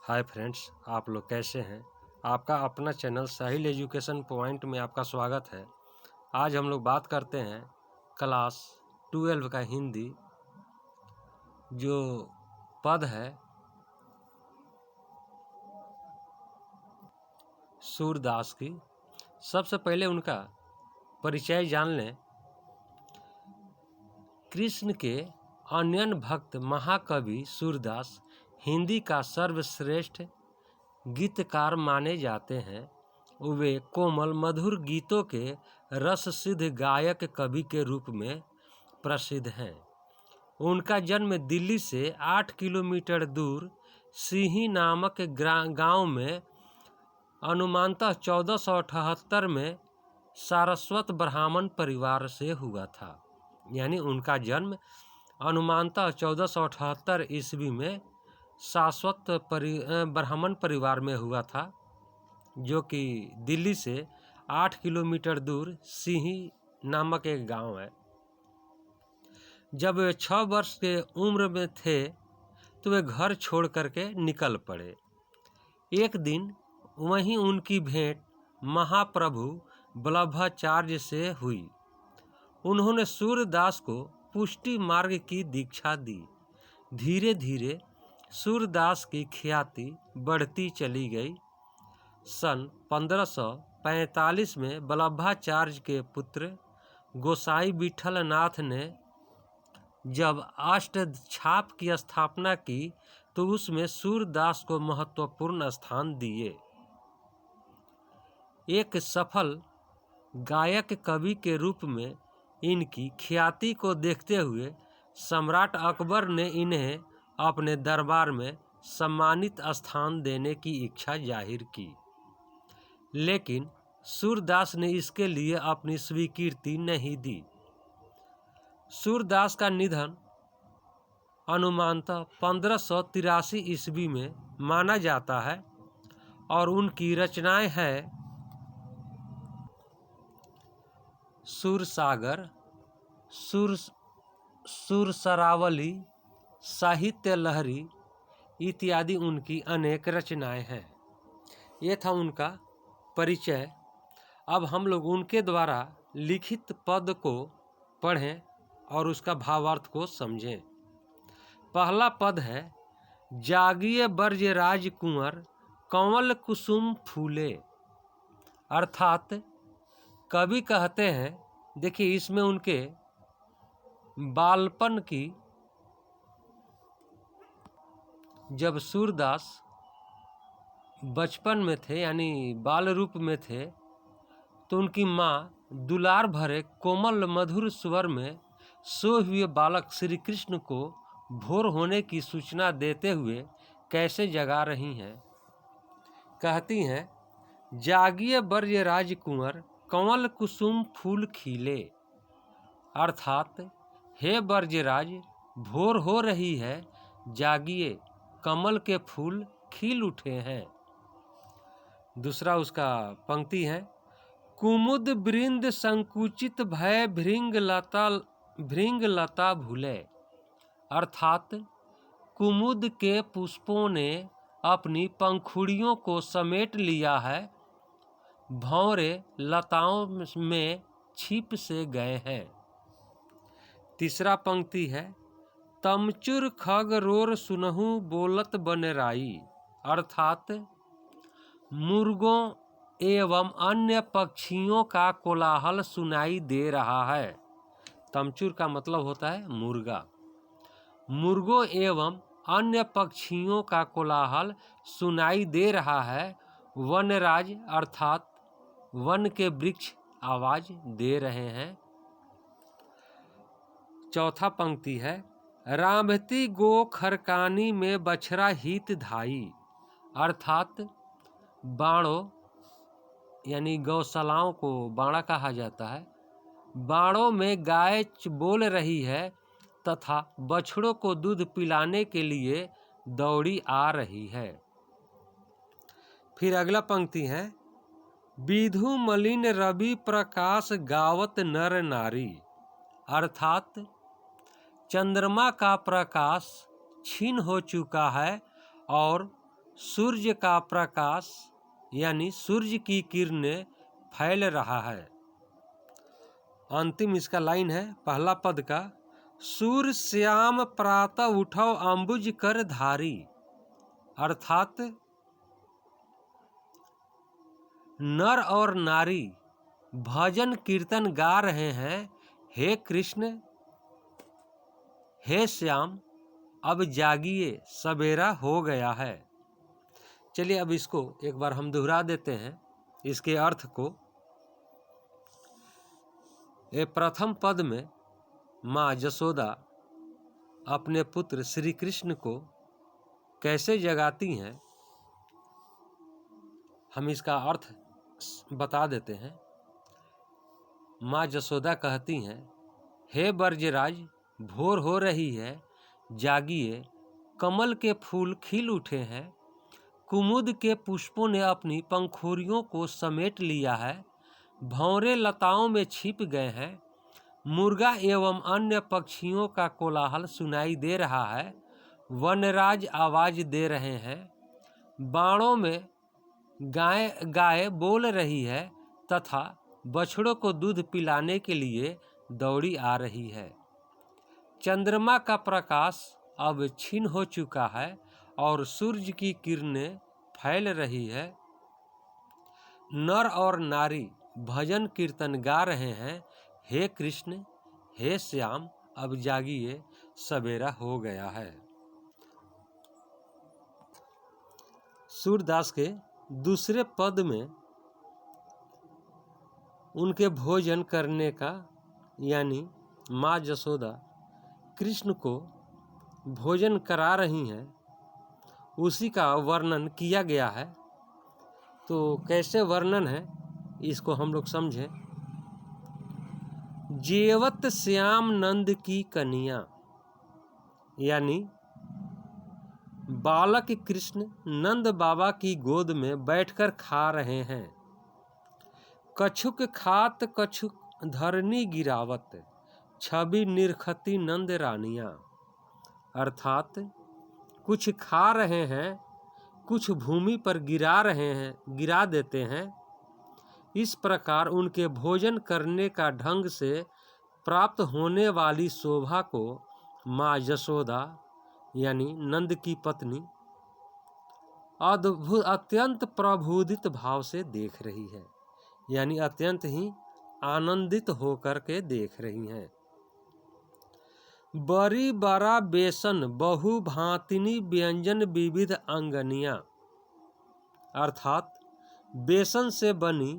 Hi friends, आप लोग कैसे हैं। आपका अपना चैनल साहिल एजुकेशन पॉइंट में आपका स्वागत है। आज हम लोग बात करते हैं क्लास 12 का हिंदी जो पद है सूरदास की। सबसे पहले उनका परिचय जान लें। कृष्ण के अनन्य भक्त महाकवि सूरदास हिंदी का सर्वश्रेष्ठ गीतकार माने जाते हैं। वे कोमल मधुर गीतों के रस सिद्ध गायक कवि के रूप में प्रसिद्ध हैं। उनका जन्म दिल्ली से 8 किलोमीटर दूर सिही नामक गांव में अनुमानतः 1478 में सारस्वत ब्राह्मण परिवार से हुआ था। यानी उनका जन्म अनुमानतः 1478 ईस्वी में सारस्वत ब्राह्मण परिवार में हुआ था, जो कि दिल्ली से 8 किलोमीटर दूर सिही नामक एक गांव है। जब वे 6 वर्ष के उम्र में थे तो वे घर छोड़ करके निकल पड़े। एक दिन वहीं उनकी भेंट महाप्रभु वल्लभाचार्य से हुई। उन्होंने सूरदास को पुष्टि मार्ग की दीक्षा दी। धीरे धीरे सूरदास की ख्याति बढ़ती चली गई। सन 1545 में वल्लभाचार्य के पुत्र गोसाई विठलनाथ ने जब अष्टछाप की स्थापना की तो उसमें सूरदास को महत्वपूर्ण स्थान दिए। एक सफल गायक कवि के रूप में इनकी ख्याति को देखते हुए सम्राट अकबर ने इन्हें अपने दरबार में सम्मानित स्थान देने की इच्छा जाहिर की, लेकिन सूरदास ने इसके लिए अपनी स्वीकृति नहीं दी। सूरदास का निधन अनुमानतः 1583 ईस्वी में माना जाता है और उनकी रचनाएं हैं सूरसागर, सुरसरावली, साहित्य लहरी इत्यादि उनकी अनेक रचनाएं हैं। ये था उनका परिचय। अब हम लोग उनके द्वारा लिखित पद को पढ़ें और उसका भावार्थ को समझें। पहला पद है, जागिए ब्रजराज कुंवर कंवल कुसुम फूले। अर्थात कवि कहते हैं, देखिए इसमें उनके बालपन की, जब सूरदास बचपन में थे यानी बाल रूप में थे तो उनकी माँ दुलार भरे कोमल मधुर स्वर में सोए हुए बालक श्री कृष्ण को भोर होने की सूचना देते हुए कैसे जगा रही हैं। कहती हैं, जागिए ब्रजराज कुंवर कंवल कुसुम फूल खिले। अर्थात हे ब्रजराज, भोर हो रही है, जागिए, कमल के फूल खिल उठे हैं। दूसरा उसका पंक्ति है, कुमुद वृंद संकुचित भय भृंग लता भूले। अर्थात कुमुद के पुष्पों ने अपनी पंखुड़ियों को समेट लिया है, भंवरे लताओं में छिप से गए हैं। तीसरा पंक्ति है, तमचुर खग रोर सुनहु बोलत बनराई। अर्थात मुर्गों एवं अन्य पक्षियों का कोलाहल सुनाई दे रहा है। तमचुर का मतलब होता है मुर्गा। मुर्गों एवं अन्य पक्षियों का कोलाहल सुनाई दे रहा है। वनराज अर्थात वन के वृक्ष आवाज दे रहे हैं। चौथा पंक्ति है, रामती गो खरकानी में बछरा हित धाई। अर्थात बाड़ों यानी गौशालाओं को बाड़ा कहा जाता है। बाड़ों में गाय बोल रही है तथा बछड़ों को दूध पिलाने के लिए दौड़ी आ रही है। फिर अगला पंक्ति है, विधु मलिन रवि प्रकाश गावत नर नारी। अर्थात चंद्रमा का प्रकाश क्षीण हो चुका है और सूर्य का प्रकाश यानी सूर्य की किरणें फैल रहा है। अंतिम इसका लाइन है पहला पद का, सूर्य श्याम प्रातः उठो अंबुज कर धारी, अर्थात नर और नारी भजन कीर्तन गा रहे हैं, हे कृष्ण हे श्याम अब जागिए सवेरा हो गया है। चलिए अब इसको एक बार हम दोहरा देते हैं इसके अर्थ को। ये प्रथम पद में माँ जसोदा अपने पुत्र श्री कृष्ण को कैसे जगाती हैं, हम इसका अर्थ बता देते हैं। माँ जसोदा कहती हैं, हे ब्रजराज भोर हो रही है, जागिए, कमल के फूल खिल उठे हैं, कुमुद के पुष्पों ने अपनी पंखुड़ियों को समेट लिया है, भंवरे लताओं में छिप गए हैं, मुर्गा एवं अन्य पक्षियों का कोलाहल सुनाई दे रहा है, वनराज आवाज दे रहे हैं, बाणों में गाय बोल रही है तथा बछड़ों को दूध पिलाने के लिए दौड़ी आ रही है। चंद्रमा का प्रकाश अब क्षीण हो चुका है और सूर्य की किरणें फैल रही है। नर और नारी भजन कीर्तन गा रहे हैं, हे कृष्ण हे श्याम अब जागिए सवेरा हो गया है। सूरदास के दूसरे पद में उनके भोजन करने का यानी माँ जसोदा कृष्ण को भोजन करा रही हैं उसी का वर्णन किया गया है। तो कैसे वर्णन है इसको हम लोग समझें। जेवत श्याम नंद की कन्या यानी बालक कृष्ण नंद बाबा की गोद में बैठकर खा रहे हैं। कछुक खात कछुक धरनी गिरावत, छवि निरखती नंद रानियां, अर्थात कुछ खा रहे हैं कुछ भूमि पर गिरा देते हैं। इस प्रकार उनके भोजन करने का ढंग से प्राप्त होने वाली शोभा को माँ जसोदा यानी नंद की पत्नी अत्यंत प्रबोधित भाव से देख रही है, यानी अत्यंत ही आनंदित होकर के देख रही हैं। बड़ी बड़ा बेसन बहु भांतिनी व्यंजन विविध अंगनिया, अर्थात बेसन से बनी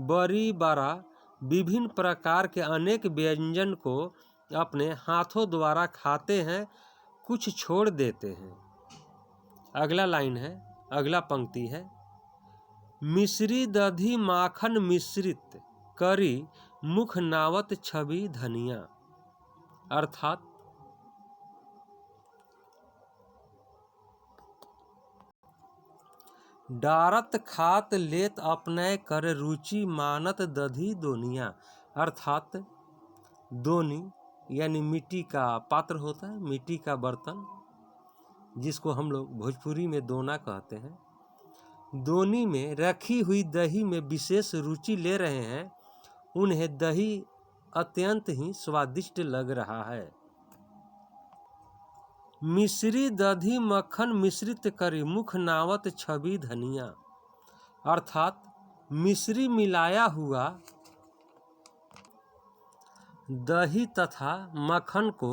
बड़ी बड़ा विभिन्न प्रकार के अनेक व्यंजन को अपने हाथों द्वारा खाते हैं, कुछ छोड़ देते हैं। अगला लाइन है, अगला पंक्ति है, मिश्री दधी माखन मिश्रित करी मुख नावत छवि धनिया, अर्थात डारत खात लेत अपने कर रुचि मानत दधी दोनिया, अर्थात दोनी यानी मिट्टी का पात्र होता है, मिट्टी का बर्तन जिसको हम लोग भोजपुरी में दोना कहते हैं। दोनी में रखी हुई दही में विशेष रुचि ले रहे हैं, उन्हें दही अत्यंत ही स्वादिष्ट लग रहा है। मिश्री दधी मक्खन मिश्रित करी मुख नावत छवि धनिया, अर्थात मिश्री मिलाया हुआ दही तथा मक्खन को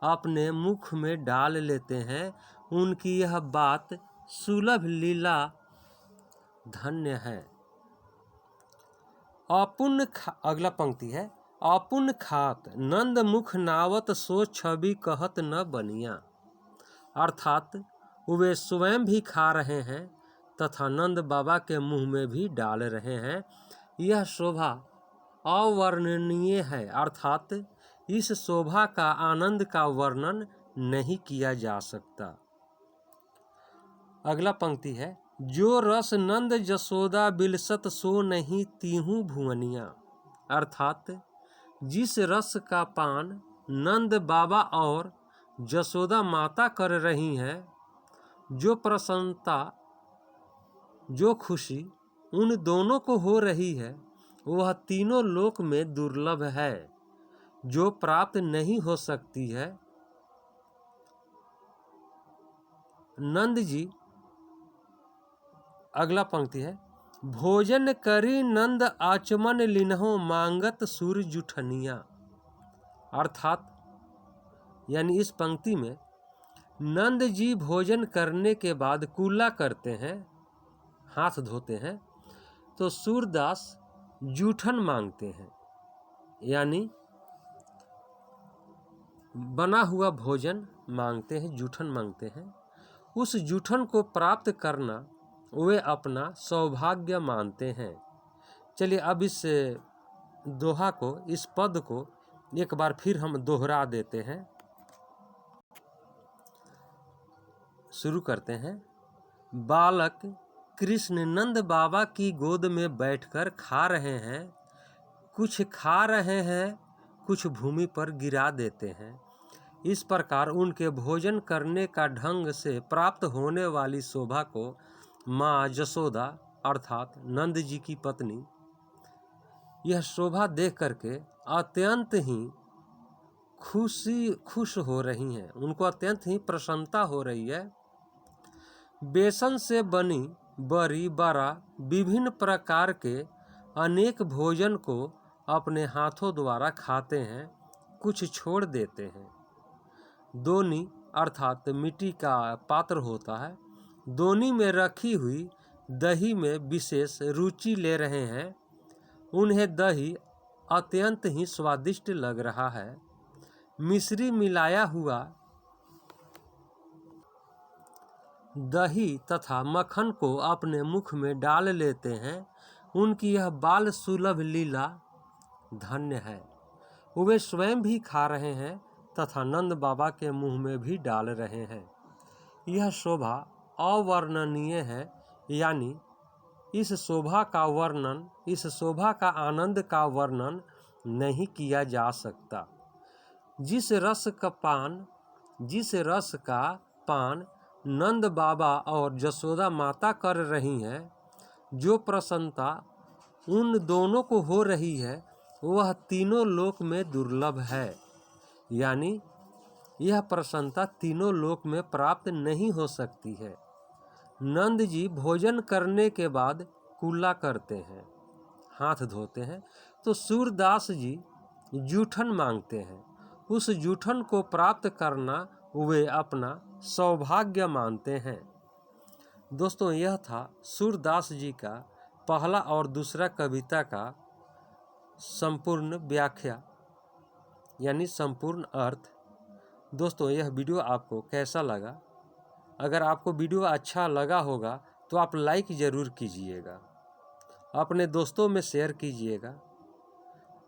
अपने मुख में डाल लेते हैं, उनकी यह बात सुलभ लीला धन्य है। अगला पंक्ति है, अपुन खात नंद मुख नावत सो छवि कहत न बनिया, अर्थात वे स्वयं भी खा रहे हैं तथा नंद बाबा के मुंह में भी डाल रहे हैं। यह शोभा अवर्णनीय है, अर्थात इस शोभा का आनंद का वर्णन नहीं किया जा सकता। अगला पंक्ति है, जो रस नंद जसोदा बिलसत सो नहीं तीहूं भुवनिया, अर्थात जिस रस का पान नंद बाबा और जसोदा माता कर रही हैं, जो प्रसन्नता जो खुशी उन दोनों को हो रही है वह तीनों लोक में दुर्लभ है, जो प्राप्त नहीं हो सकती है। नंद जी, अगला पंक्ति है, भोजन करी नंद आचमन लिन्हो मांगत सूर जुठनिया। अर्थात यानी इस पंक्ति में नंद जी भोजन करने के बाद कुल्ला करते हैं, हाथ धोते हैं, तो सूरदास जूठन मांगते हैं, यानी बना हुआ भोजन मांगते हैं, जूठन मांगते हैं। उस जूठन को प्राप्त करना वे अपना सौभाग्य मानते हैं। चलिए अब इस दोहा को, इस पद को एक बार फिर हम दोहरा देते हैं। शुरू करते हैं। बालक कृष्ण नंद बाबा की गोद में बैठकर खा रहे हैं, कुछ खा रहे हैं, कुछ भूमि पर गिरा देते हैं। इस प्रकार उनके भोजन करने का ढंग से प्राप्त होने वाली शोभा को माँ जसोदा अर्थात नंद जी की पत्नी यह शोभा देख करके अत्यंत ही खुश हो रही हैं, उनको अत्यंत ही प्रसन्नता हो रही है। बेसन से बनी बड़ी बड़ा विभिन्न प्रकार के अनेक भोजन को अपने हाथों द्वारा खाते हैं, कुछ छोड़ देते हैं। दोनी अर्थात मिट्टी का पात्र होता है, दोनी में रखी हुई दही में विशेष रुचि ले रहे हैं। उन्हें दही अत्यंत ही स्वादिष्ट लग रहा है। मिश्री मिलाया हुआ दही तथा मक्खन को अपने मुख में डाल लेते हैं। उनकी यह बाल सुलभ लीला धन्य है। वे स्वयं भी खा रहे हैं तथा नंद बाबा के मुंह में भी डाल रहे हैं। यह शोभा अवर्णनीय है, यानी इस शोभा का वर्णन, इस शोभा का आनंद का वर्णन नहीं किया जा सकता। जिस रस का पान नंद बाबा और जसोदा माता कर रही हैं, जो प्रसन्नता उन दोनों को हो रही है, वह तीनों लोक में दुर्लभ है, यानी यह प्रसन्नता तीनों लोक में प्राप्त नहीं हो सकती है। नंद जी भोजन करने के बाद कुल्ला करते हैं, हाथ धोते हैं, तो सूरदास जी जूठन मांगते हैं। उस जूठन को प्राप्त करना वे अपना सौभाग्य मानते हैं। दोस्तों, यह था सूरदास जी का पहला और दूसरा कविता का संपूर्ण व्याख्या यानी संपूर्ण अर्थ। दोस्तों, यह वीडियो आपको कैसा लगा? अगर आपको वीडियो अच्छा लगा होगा तो आप लाइक ज़रूर कीजिएगा, अपने दोस्तों में शेयर कीजिएगा।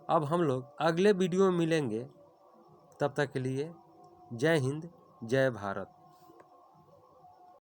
अब हम लोग अगले वीडियो में मिलेंगे, तब तक के लिए जय हिंद, जय भारत।